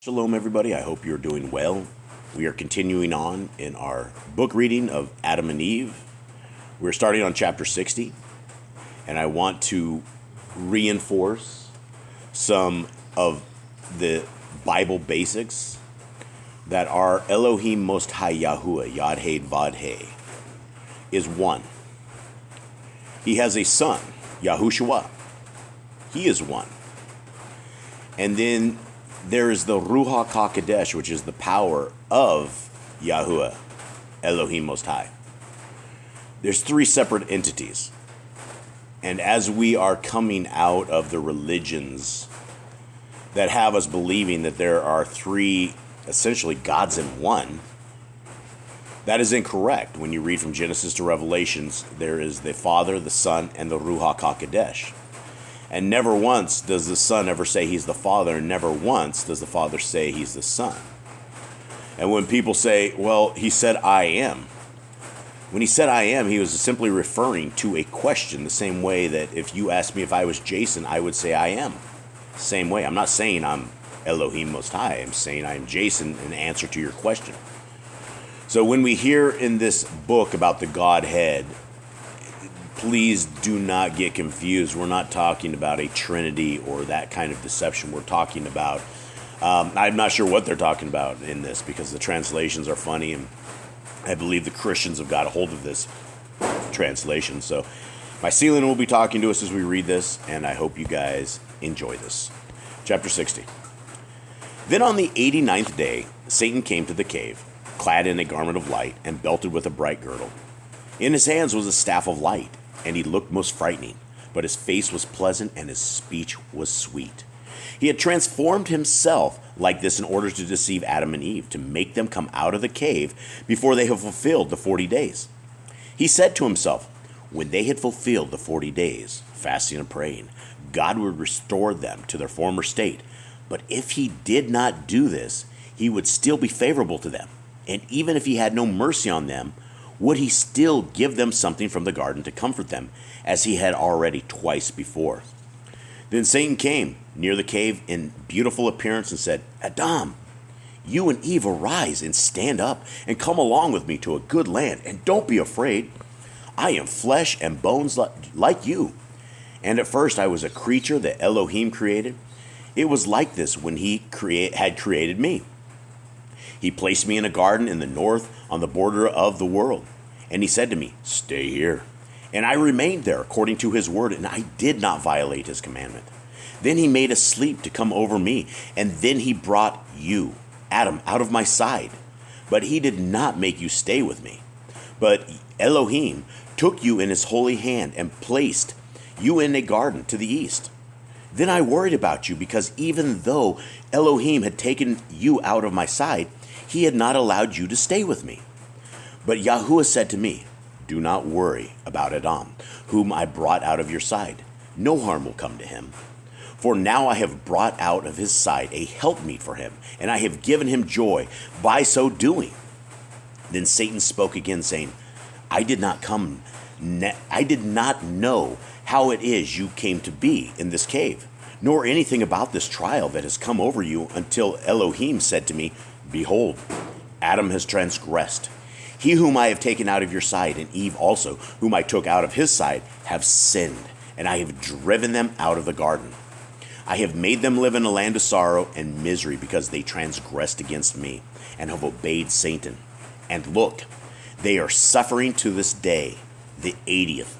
Shalom, everybody. I hope you're doing well. We are continuing on in our book reading of Adam and Eve. We're starting on chapter 60, and I want to reinforce some of the Bible basics that our Elohim Most High Yahuwah, Yad-Heh Vad-Heh, is one. He has a son, Yahushua. He is one. And then there is the Ruach HaKodesh, which is the power of Yahuwah, Elohim Most High. There's three separate entities. And as we are coming out of the religions that have us believing that there are three, essentially, gods in one, that is incorrect. When you read from Genesis to Revelations, there is the Father, the Son, and the Ruach HaKodesh. And never once does the Son ever say he's the Father, and never once does the Father say he's the Son. And when people say, well, he said, I am. When he said, I am, he was simply referring to a question, the same way that if you asked me if I was Jason, I would say I am. Same way. I'm not saying I'm Elohim Most High. I'm saying I am Jason in answer to your question. So when we hear in this book about the Godhead, please do not get confused. We're not talking about a Trinity or that kind of deception. We're talking about, I'm not sure what they're talking about in this because the translations are funny, and I believe the Christians have got a hold of this translation. So my Sealant will be talking to us as we read this, and I hope you guys enjoy this. Chapter 60. Then on the 89th day, Satan came to the cave, clad in a garment of light and belted with a bright girdle. In his hands was a staff of light, and he looked most frightening, but his face was pleasant and his speech was sweet. He had transformed himself like this in order to deceive Adam and Eve, to make them come out of the cave before they have fulfilled the 40 days. He said to himself, when they had fulfilled the 40 days, fasting and praying, God would restore them to their former state. But if he did not do this, he would still be favorable to them. And even if he had no mercy on them, would he still give them something from the garden to comfort them, as he had already twice before? Then Satan came near the cave in beautiful appearance and said, Adam, you and Eve arise and stand up and come along with me to a good land, and don't be afraid. I am flesh and bones like you. And at first I was a creature that Elohim created. It was like this when he had created me. He placed me in a garden in the north on the border of the world. And he said to me, stay here. And I remained there according to his word, and I did not violate his commandment. Then he made a sleep to come over me, and then he brought you, Adam, out of my side. But he did not make you stay with me. But Elohim took you in his holy hand and placed you in a garden to the east. Then I worried about you, because even though Elohim had taken you out of my side, he had not allowed you to stay with me. But Yahuwah said to me, do not worry about Adam, whom I brought out of your side. No harm will come to him. For now I have brought out of his side a helpmeet for him, and I have given him joy by so doing. Then Satan spoke again, saying, I did not know how it is you came to be in this cave, nor anything about this trial that has come over you, until Elohim said to me, behold, Adam has transgressed. He whom I have taken out of your side, and Eve also, whom I took out of his side, have sinned, and I have driven them out of the garden. I have made them live in a land of sorrow and misery, because they transgressed against me, and have obeyed Satan. And look, they are suffering to this day, the 80th.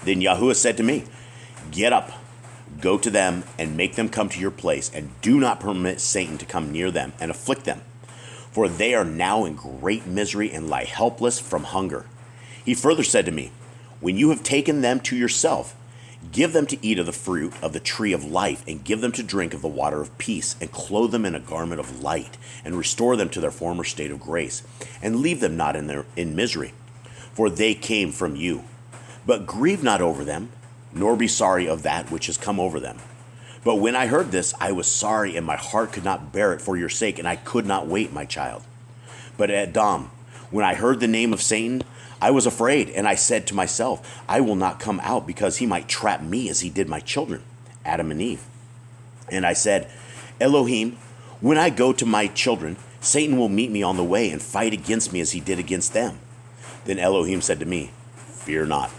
Then Yahuwah said to me, get up, go to them, and make them come to your place, and do not permit Satan to come near them and afflict them. For they are now in great misery and lie helpless from hunger. He further said to me, when you have taken them to yourself, give them to eat of the fruit of the tree of life, and give them to drink of the water of peace, and clothe them in a garment of light, and restore them to their former state of grace, and leave them not in misery. For they came from you. But grieve not over them, nor be sorry of that which has come over them. But when I heard this, I was sorry, and my heart could not bear it for your sake, and I could not wait, my child. But Adam, when I heard the name of Satan, I was afraid, and I said to myself, I will not come out, because he might trap me as he did my children, Adam and Eve. And I said, Elohim, When I go to my children, Satan will meet me on the way and fight against me as he did against them. Then Elohim said to me, fear not.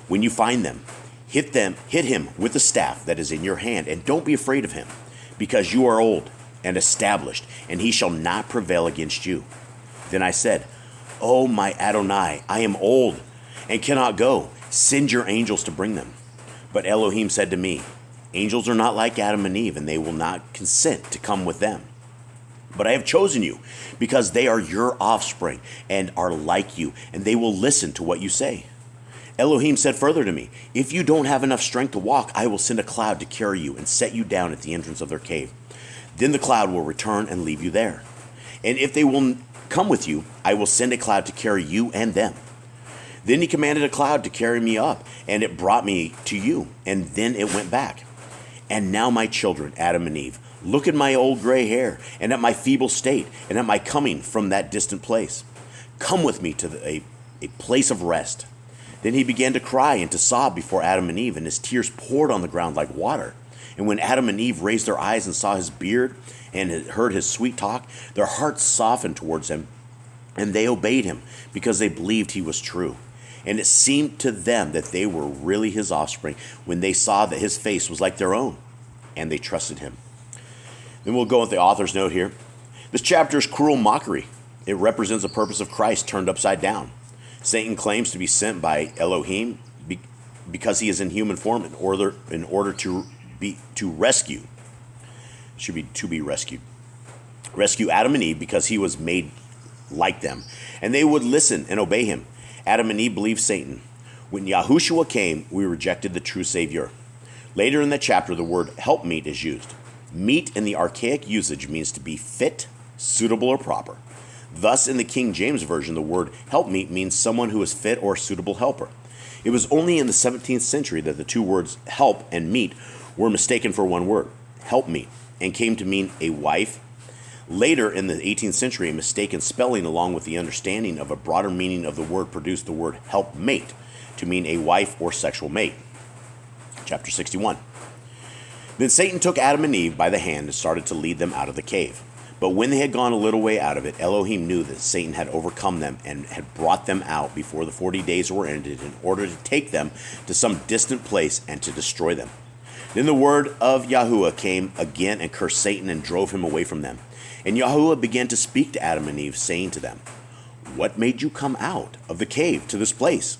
When you find them, hit him with the staff that is in your hand, and don't be afraid of him, because you are old and established, and he shall not prevail against you. Then I said, O my Adonai, I am old and cannot go. Send your angels to bring them. But Elohim said to me, angels are not like Adam and Eve, and they will not consent to come with them. But I have chosen you, because they are your offspring and are like you, and they will listen to what you say. Elohim said further to me, if you don't have enough strength to walk, I will send a cloud to carry you and set you down at the entrance of their cave. Then the cloud will return and leave you there. And if they will come with you, I will send a cloud to carry you and them. Then he commanded a cloud to carry me up, and it brought me to you, and then it went back. And now my children, Adam and Eve, look at my old gray hair, and at my feeble state, and at my coming from that distant place. Come with me to a place of rest. Then he began to cry and to sob before Adam and Eve, and his tears poured on the ground like water. And when Adam and Eve raised their eyes and saw his beard and heard his sweet talk, their hearts softened towards him, and they obeyed him, because they believed he was true. And it seemed to them that they were really his offspring when they saw that his face was like their own, and they trusted him. Then we'll go with the author's note here. This chapter is cruel mockery. It represents the purpose of Christ turned upside down. Satan claims to be sent by Elohim because he is in human form in order to rescue. Should be to be rescued. Rescue Adam and Eve because he was made like them, and they would listen and obey him. Adam and Eve believed Satan. When Yahushua came, we rejected the true Savior. Later in the chapter, the word helpmeet is used. Meet in the archaic usage means to be fit, suitable, or proper. Thus, in the King James Version, the word helpmeet means someone who is fit or suitable helper. It was only in the 17th century that the two words help and meet were mistaken for one word, helpmeet, and came to mean a wife. Later in the 18th century, a mistaken spelling along with the understanding of a broader meaning of the word produced the word helpmate to mean a wife or sexual mate. Chapter 61. Then Satan took Adam and Eve by the hand and started to lead them out of the cave. But when they had gone a little way out of it, Elohim knew that Satan had overcome them and had brought them out before the 40 days were ended in order to take them to some distant place and to destroy them. Then the word of Yahuwah came again and cursed Satan and drove him away from them. And Yahuwah began to speak to Adam and Eve, saying to them, what made you come out of the cave to this place?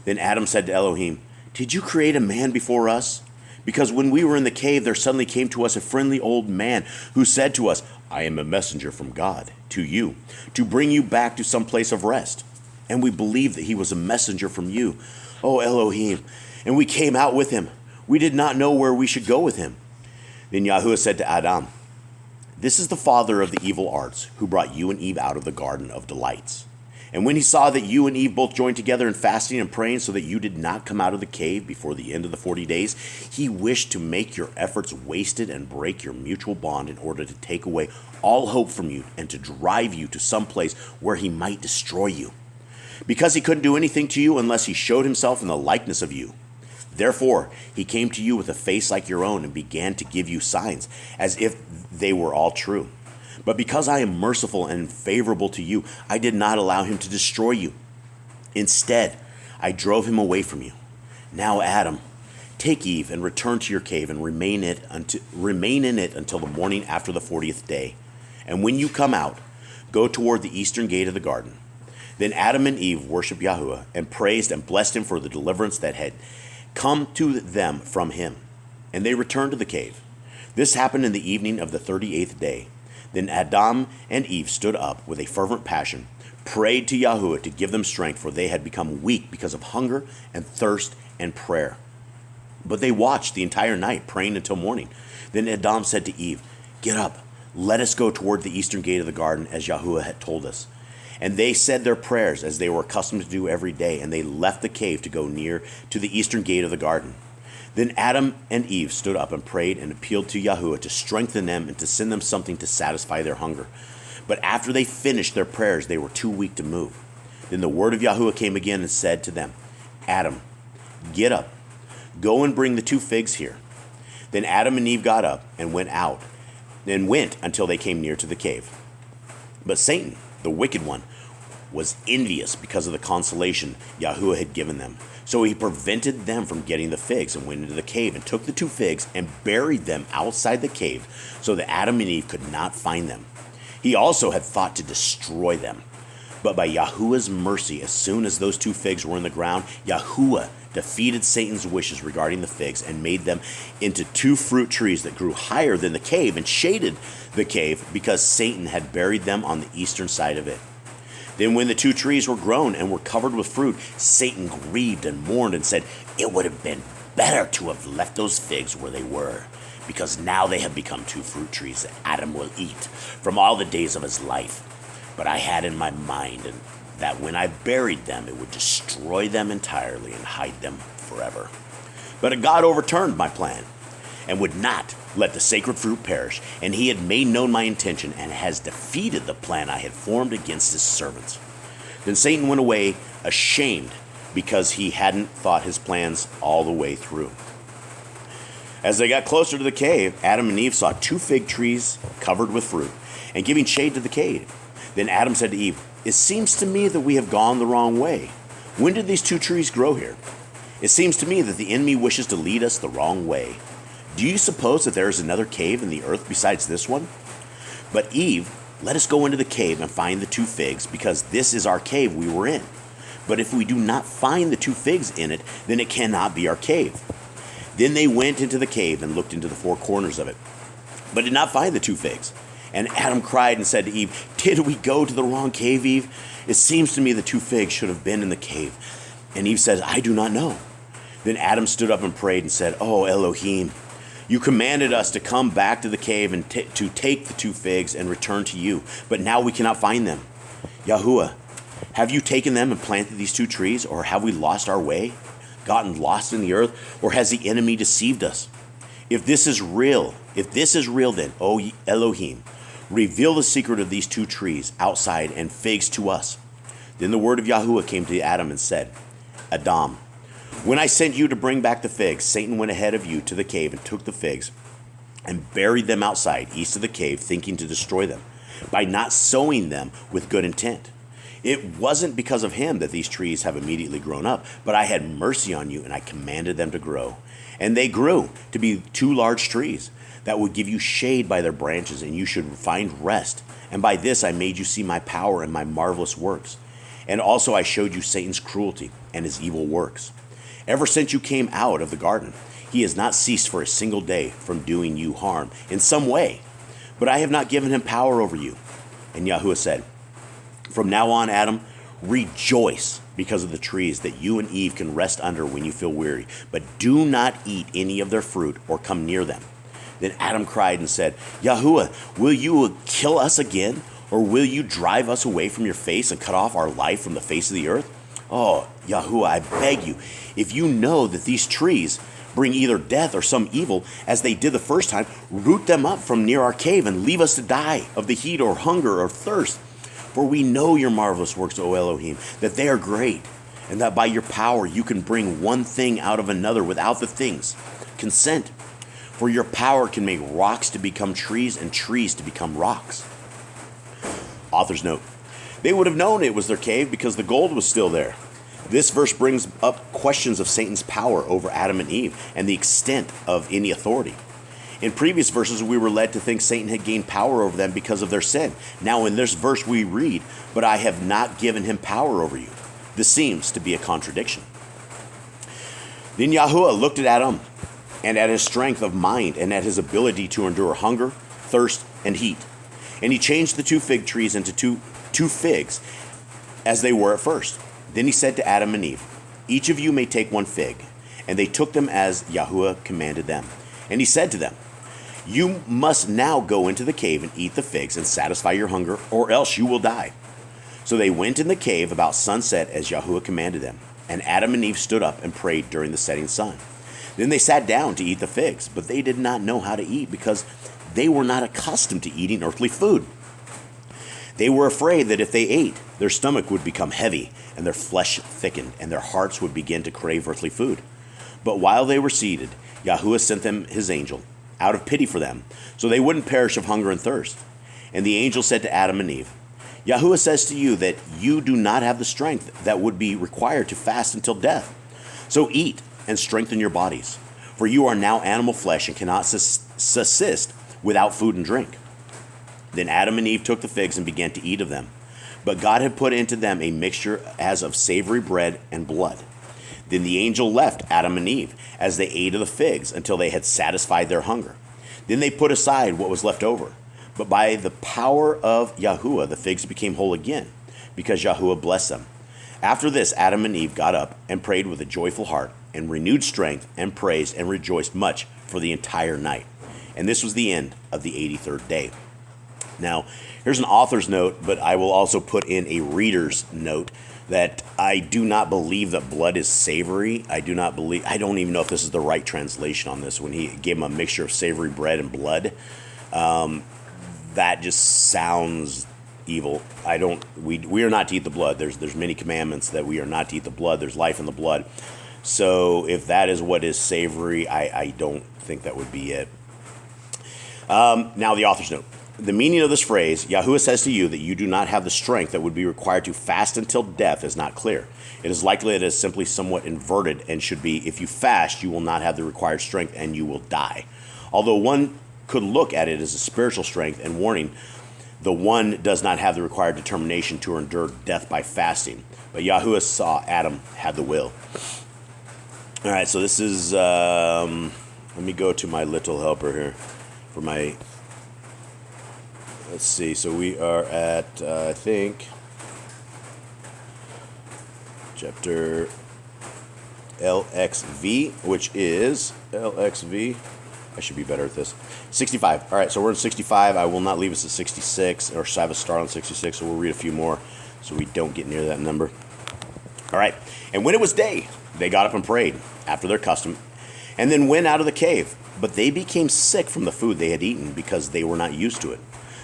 Then Adam said to Elohim, did you create a man before us? Because when we were in the cave, there suddenly came to us a friendly old man who said to us, I am a messenger from God to you, to bring you back to some place of rest. And we believed that he was a messenger from you, O Elohim, and we came out with him. We did not know where we should go with him. Then Yahuwah said to Adam, this is the father of the evil arts, who brought you and Eve out of the garden of delights. And when he saw that you and Eve both joined together in fasting and praying so that you did not come out of the cave before the end of the 40 days, he wished to make your efforts wasted and break your mutual bond in order to take away all hope from you and to drive you to some place where he might destroy you. Because he couldn't do anything to you unless he showed himself in the likeness of you. Therefore, he came to you with a face like your own and began to give you signs, as if they were all true. But because I am merciful and favorable to you, I did not allow him to destroy you. Instead, I drove him away from you. Now, Adam, take Eve and return to your cave and remain in it until the morning after the 40th day. And when you come out, go toward the eastern gate of the garden. Then Adam and Eve worshiped Yahuwah and praised and blessed him for the deliverance that had come to them from him. And they returned to the cave. This happened in the evening of the 38th day. Then Adam and Eve stood up with a fervent passion, prayed to Yahuwah to give them strength, for they had become weak because of hunger and thirst and prayer. But they watched the entire night, praying until morning. Then Adam said to Eve, get up, let us go toward the eastern gate of the garden, as Yahuwah had told us. And they said their prayers as they were accustomed to do every day, and they left the cave to go near to the eastern gate of the garden. Then Adam and Eve stood up and prayed and appealed to Yahuwah to strengthen them and to send them something to satisfy their hunger. But after they finished their prayers, they were too weak to move. Then the word of Yahuwah came again and said to them, Adam, get up, go and bring the 2 figs here. Then Adam and Eve got up and went out and went until they came near to the cave. But Satan, the wicked one, was envious because of the consolation Yahuwah had given them. So he prevented them from getting the figs and went into the cave and took the 2 figs and buried them outside the cave so that Adam and Eve could not find them. He also had thought to destroy them. But by Yahuwah's mercy, as soon as those 2 figs were in the ground, Yahuwah defeated Satan's wishes regarding the figs and made them into 2 fruit trees that grew higher than the cave and shaded the cave because Satan had buried them on the eastern side of it. Then when the 2 trees were grown and were covered with fruit, Satan grieved and mourned and said, "It would have been better to have left those figs where they were, because now they have become 2 fruit trees that Adam will eat from all the days of his life. But I had in my mind that when I buried them, it would destroy them entirely and hide them forever. But God overturned my plan and would not let the sacred fruit perish, and he had made known my intention and has defeated the plan I had formed against his servants." Then Satan went away ashamed because he hadn't thought his plans all the way through. As they got closer to the cave, Adam and Eve saw 2 fig trees covered with fruit and giving shade to the cave. Then Adam said to Eve, "It seems to me that we have gone the wrong way. When did these 2 trees grow here? It seems to me that the enemy wishes to lead us the wrong way. Do you suppose that there is another cave in the earth besides this one?" But Eve, "Let us go into the cave and find the 2 figs, because this is our cave we were in. But if we do not find the 2 figs in it, then it cannot be our cave." Then they went into the cave and looked into the 4 corners of it, but did not find the 2 figs. And Adam cried and said to Eve, "Did we go to the wrong cave, Eve? It seems to me the 2 figs should have been in the cave." And Eve said, "I do not know." Then Adam stood up and prayed and said, "Oh Elohim, you commanded us to come back to the cave and to take the 2 figs and return to you, but now we cannot find them. Yahuwah, have you taken them and planted these 2 trees, or have we lost our way, gotten lost in the earth, or has the enemy deceived us? If this is real, then, O Elohim, reveal the secret of these 2 trees outside and figs to us." Then the word of Yahuwah came to Adam and said, "Adam, when I sent you to bring back the figs, Satan went ahead of you to the cave and took the figs and buried them outside, east of the cave, thinking to destroy them, by not sowing them with good intent. It wasn't because of him that these trees have immediately grown up, but I had mercy on you and I commanded them to grow. And they grew to be 2 large trees that would give you shade by their branches, and you should find rest. And by this I made you see my power and my marvelous works. And also I showed you Satan's cruelty and his evil works. Ever since you came out of the garden, he has not ceased for a single day from doing you harm in some way, but I have not given him power over you." And Yahuwah said, "From now on, Adam, rejoice because of the trees that you and Eve can rest under when you feel weary, but do not eat any of their fruit or come near them." Then Adam cried and said, "Yahuwah, will you kill us again? Or will you drive us away from your face and cut off our life from the face of the earth? Oh, Yahuwah, I beg you, if you know that these trees bring either death or some evil, as they did the first time, root them up from near our cave and leave us to die of the heat or hunger or thirst. For we know your marvelous works, O Elohim, that they are great, and that by your power you can bring one thing out of another without the things consent. For your power can make rocks to become trees and trees to become rocks." Author's note: they would have known it was their cave because the gold was still there. This verse brings up questions of Satan's power over Adam and Eve and the extent of any authority. In previous verses, we were led to think Satan had gained power over them because of their sin. Now in this verse we read, "But I have not given him power over you." This seems to be a contradiction. Then Yahuwah looked at Adam and at his strength of mind and at his ability to endure hunger, thirst, and heat. And he changed the 2 fig trees into two figs as they were at first. Then he said to Adam and Eve, "Each of you may take 1 fig." And they took them as Yahuwah commanded them. And he said to them, "You must now go into the cave and eat the figs and satisfy your hunger, or else you will die." So they went in the cave about sunset as Yahuwah commanded them. And Adam and Eve stood up and prayed during the setting sun. Then they sat down to eat the figs, but they did not know how to eat because they were not accustomed to eating earthly food. They were afraid that if they ate, their stomach would become heavy and their flesh thickened, and their hearts would begin to crave earthly food. But while they were seated, Yahuwah sent them his angel, out of pity for them, so they wouldn't perish of hunger and thirst. And the angel said to Adam and Eve, Yahuwah says to you that you do not have the strength that would be required to fast until death. So eat and strengthen your bodies, for you are now animal flesh and cannot subsist without food and drink. Then Adam and Eve took the figs and began to eat of them. But God had put into them a mixture as of savory bread and blood. Then the angel left Adam and Eve as they ate of the figs until they had satisfied their hunger. Then they put aside what was left over. But by the power of Yahuwah, the figs became whole again, because Yahuwah blessed them. After this, Adam and Eve got up and prayed with a joyful heart, and renewed strength, and praised and rejoiced much for the entire night. And this was the end of the 83rd day. Now, here's an author's note, but I will also put in a reader's note that I do not believe that blood is savory. I don't even know if this is the right translation on this. When he gave them a mixture of savory bread and blood, that just sounds evil. We are not to eat the blood. There's many commandments that we are not to eat the blood. There's life in the blood. So if that is what is savory, I don't think that would be it. Now the author's note. The meaning of this phrase, Yahuwah says to you that you do not have the strength that would be required to fast until death, is not clear. It is likely it is simply somewhat inverted and should be, if you fast, you will not have the required strength and you will die. Although one could look at it as a spiritual strength and warning, the one does not have the required determination to endure death by fasting. But Yahuwah saw Adam had the will. All right, so this is, let me go to my little helper here for my, let's see, so we are at, I think, chapter LXV, which is LXV. I should be better at this. 65. All right, so we're in 65. I will not leave us at 66, or have a start on 66, so we'll read a few more so we don't get near that number. All right, and when it was day, they got up and prayed, after their custom, and then went out of the cave. But they became sick from the food they had eaten, because they were not used to it.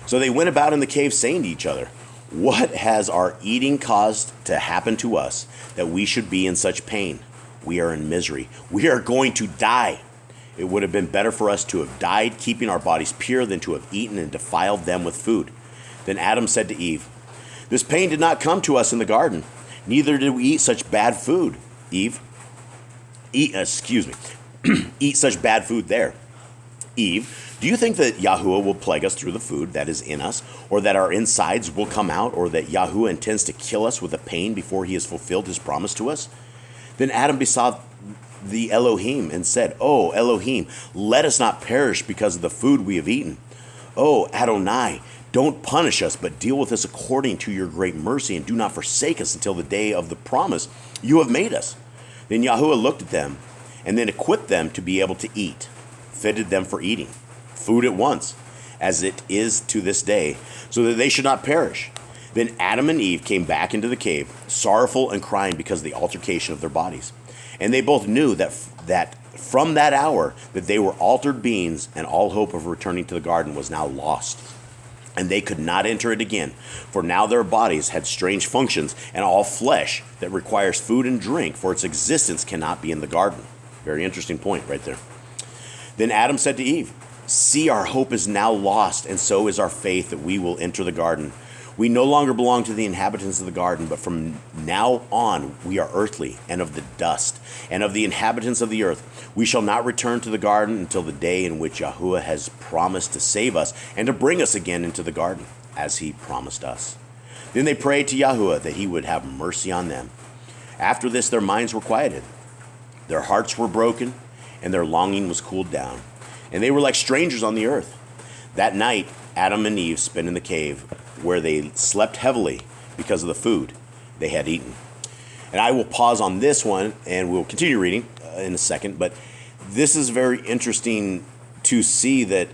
So they went about in the cave, saying to each other, what has our eating caused to happen to us, that we should be in such pain? We are in misery. We are going to die. It would have been better for us to have died, keeping our bodies pure, than to have eaten and defiled them with food. Then Adam said to Eve, this pain did not come to us in the garden, neither did we eat such bad food. Eve, eat such bad food there. Eve, do you think that Yahuwah will plague us through the food that is in us, or that our insides will come out, or that Yahuwah intends to kill us with a pain before he has fulfilled his promise to us? Then Adam besought the Elohim and said, oh, Elohim, let us not perish because of the food we have eaten. Oh, Adonai, don't punish us, but deal with us according to your great mercy, and do not forsake us until the day of the promise you have made us. Then Yahuwah looked at them, and then equipped them to be able to eat, fitted them for eating, food at once, as it is to this day, so that they should not perish. Then Adam and Eve came back into the cave, sorrowful and crying because of the altercation of their bodies. And they both knew that from that hour that they were altered beings, and all hope of returning to the garden was now lost. And they could not enter it again, for now their bodies had strange functions, and all flesh that requires food and drink for its existence cannot be in the garden. Very interesting point right there. Then Adam said to Eve, see, our hope is now lost, and so is our faith that we will enter the garden. We no longer belong to the inhabitants of the garden, but from now on we are earthly, and of the dust, and of the inhabitants of the earth. We shall not return to the garden until the day in which Yahuwah has promised to save us and to bring us again into the garden, as he promised us. Then they prayed to Yahuwah that he would have mercy on them. After this their minds were quieted, their hearts were broken, and their longing was cooled down, and they were like strangers on the earth. That night Adam and Eve spent in the cave, where they slept heavily because of the food they had eaten. And I will pause on this one, and we'll continue reading in a second, but this is very interesting to see that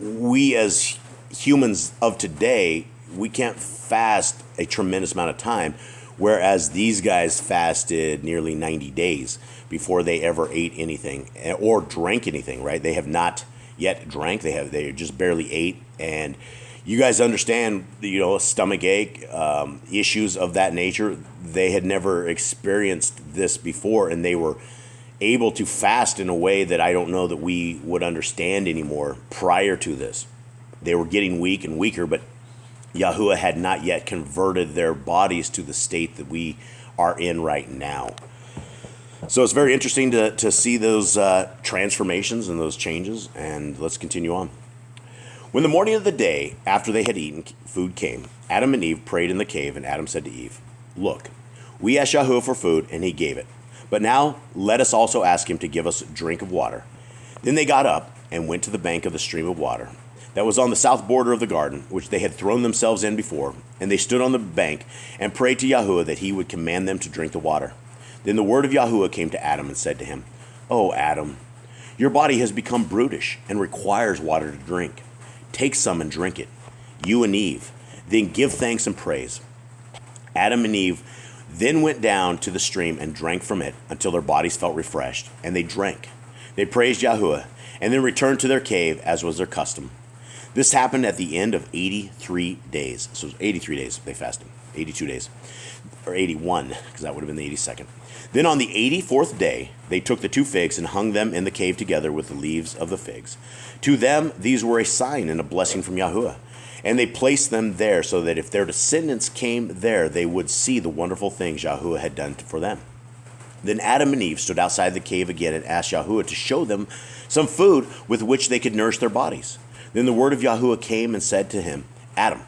we as humans of today, we can't fast a tremendous amount of time, whereas these guys fasted nearly 90 days before they ever ate anything or drank anything, right? They have not yet drank. They just barely ate. And you guys understand, a stomach ache, issues of that nature. They had never experienced this before, and they were able to fast in a way that I don't know that we would understand anymore prior to this. They were getting weak and weaker, but Yahuwah had not yet converted their bodies to the state that we are in right now. So it's very interesting to see those transformations and those changes, and let's continue on. When the morning of the day after they had eaten, food came. Adam and Eve prayed in the cave, and Adam said to Eve, "Look, we asked Yahuwah for food, and he gave it. But now let us also ask him to give us a drink of water." Then they got up and went to the bank of the stream of water that was on the south border of the garden, which they had thrown themselves in before. And they stood on the bank and prayed to Yahuwah that he would command them to drink the water. Then the word of Yahuwah came to Adam and said to him, "O Adam, your body has become brutish and requires water to drink. Take some and drink it, you and Eve. Then give thanks and praise." Adam and Eve then went down to the stream and drank from it until their bodies felt refreshed, and they drank. They praised Yahuwah, and then returned to their cave as was their custom. This happened at the end of 83 days. So it was 83 days they fasted. 82 days. Or 81, because that would have been the 82nd. Then on the 84th day, they took the 2 figs and hung them in the cave together with the leaves of the figs. To them, these were a sign and a blessing from Yahuwah. And they placed them there so that if their descendants came there, they would see the wonderful things Yahuwah had done for them. Then Adam and Eve stood outside the cave again and asked Yahuwah to show them some food with which they could nourish their bodies. Then the word of Yahuwah came and said to him, "Adam,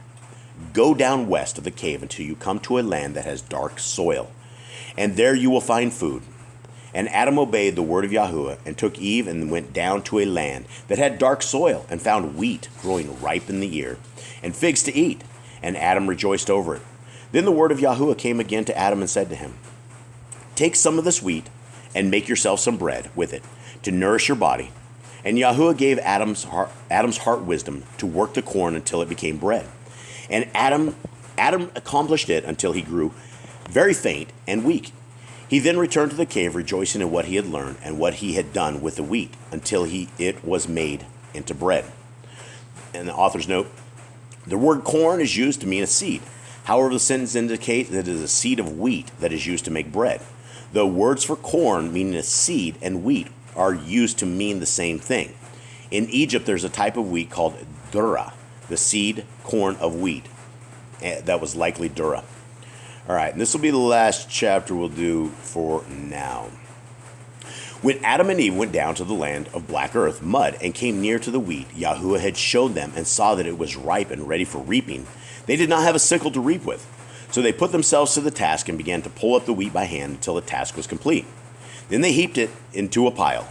go down west of the cave until you come to a land that has dark soil, and there you will find food." And Adam obeyed the word of Yahuwah and took Eve and went down to a land that had dark soil and found wheat growing ripe in the ear and figs to eat. And Adam rejoiced over it. Then the word of Yahuwah came again to Adam and said to him, "Take some of this wheat and make yourself some bread with it to nourish your body." And Yahuwah gave Adam's heart wisdom to work the corn until it became bread. And Adam accomplished it until he grew very faint and weak. He then returned to the cave, rejoicing in what he had learned and what he had done with the wheat until it was made into bread. And the author's note, the word corn is used to mean a seed. However, the sentence indicates that it is a seed of wheat that is used to make bread. The words for corn, meaning a seed, and wheat are used to mean the same thing. In Egypt, there's a type of wheat called durra, the seed corn of wheat. That was likely durra. All right, and this will be the last chapter we'll do for now. When Adam and Eve went down to the land of black earth, mud, and came near to the wheat Yahuwah had showed them and saw that it was ripe and ready for reaping, they did not have a sickle to reap with. So they put themselves to the task and began to pull up the wheat by hand until the task was complete. Then they heaped it into a pile.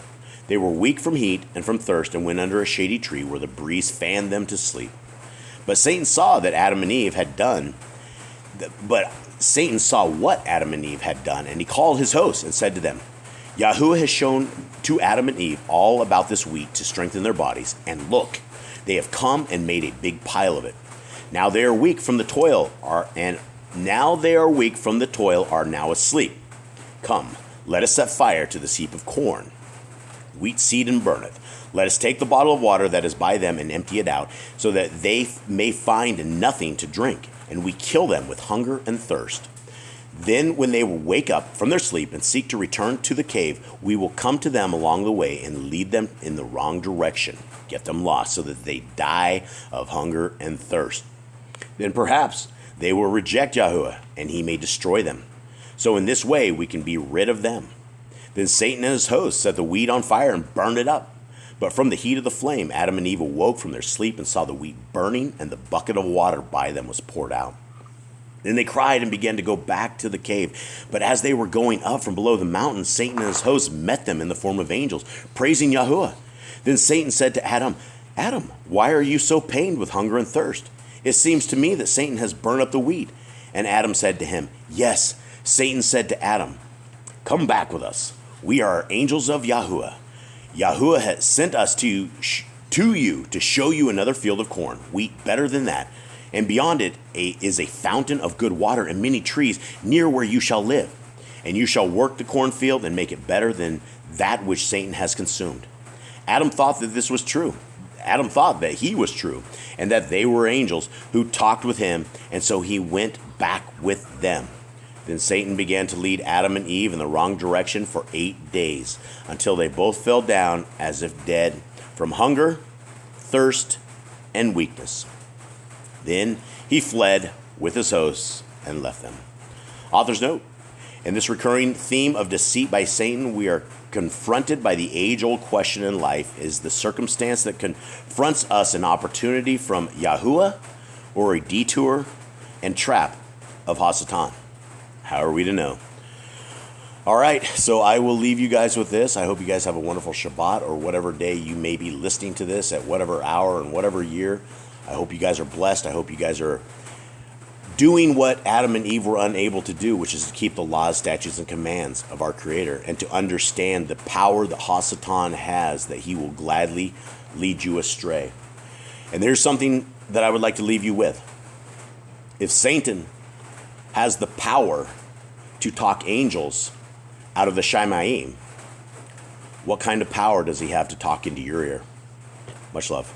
They were weak from heat and from thirst and went under a shady tree where the breeze fanned them to sleep. But Satan saw what Adam and Eve had done, and he called his hosts and said to them, "Yahuwah has shown to Adam and Eve all about this wheat to strengthen their bodies, and look, they have come and made a big pile of it. Now they are weak from the toil, are now asleep. Come, let us set fire to this heap of corn, wheat seed, and burn it. Let us take the bottle of water that is by them and empty it out, so that they may find nothing to drink, and we kill them with hunger and thirst. Then when they wake up from their sleep and seek to return to the cave, we will come to them along the way and lead them in the wrong direction, get them lost, so that they die of hunger and thirst. Then perhaps they will reject Yahuwah, and he may destroy them. So in this way we can be rid of them." Then Satan and his hosts set the wheat on fire and burned it up. But from the heat of the flame, Adam and Eve awoke from their sleep and saw the wheat burning, and the bucket of water by them was poured out. Then they cried and began to go back to the cave. But as they were going up from below the mountain, Satan and his hosts met them in the form of angels, praising Yahuwah. Then Satan said to Adam, "Adam, why are you so pained with hunger and thirst? It seems to me that Satan has burned up the wheat." And Adam said to him, "Yes." Satan said to Adam, "Come back with us. We are angels of Yahuwah. Yahuwah has sent us to you to show you another field of corn, wheat better than that. And beyond it is a fountain of good water and many trees near where you shall live. And you shall work the cornfield and make it better than that which Satan has consumed." Adam thought that this was true. Adam thought that he was true and that they were angels who talked with him, and so he went back with them. Then Satan began to lead Adam and Eve in the wrong direction for 8 days, until they both fell down as if dead from hunger, thirst, and weakness. Then he fled with his hosts and left them. Author's note: in this recurring theme of deceit by Satan, we are confronted by the age-old question in life: is the circumstance that confronts us an opportunity from Yahuwah, or a detour and trap of Hasatan? How are we to know? All right, so I will leave you guys with this. I hope you guys have a wonderful Shabbat, or whatever day you may be listening to this, at whatever hour and whatever year. I hope you guys are blessed. I hope you guys are doing what Adam and Eve were unable to do, which is to keep the laws, statutes, and commands of our Creator, and to understand the power that Hasatan has, that he will gladly lead you astray. And there's something that I would like to leave you with. If Satan has the power to talk angels out of the Shamayim, what kind of power does he have to talk into your ear? Much love.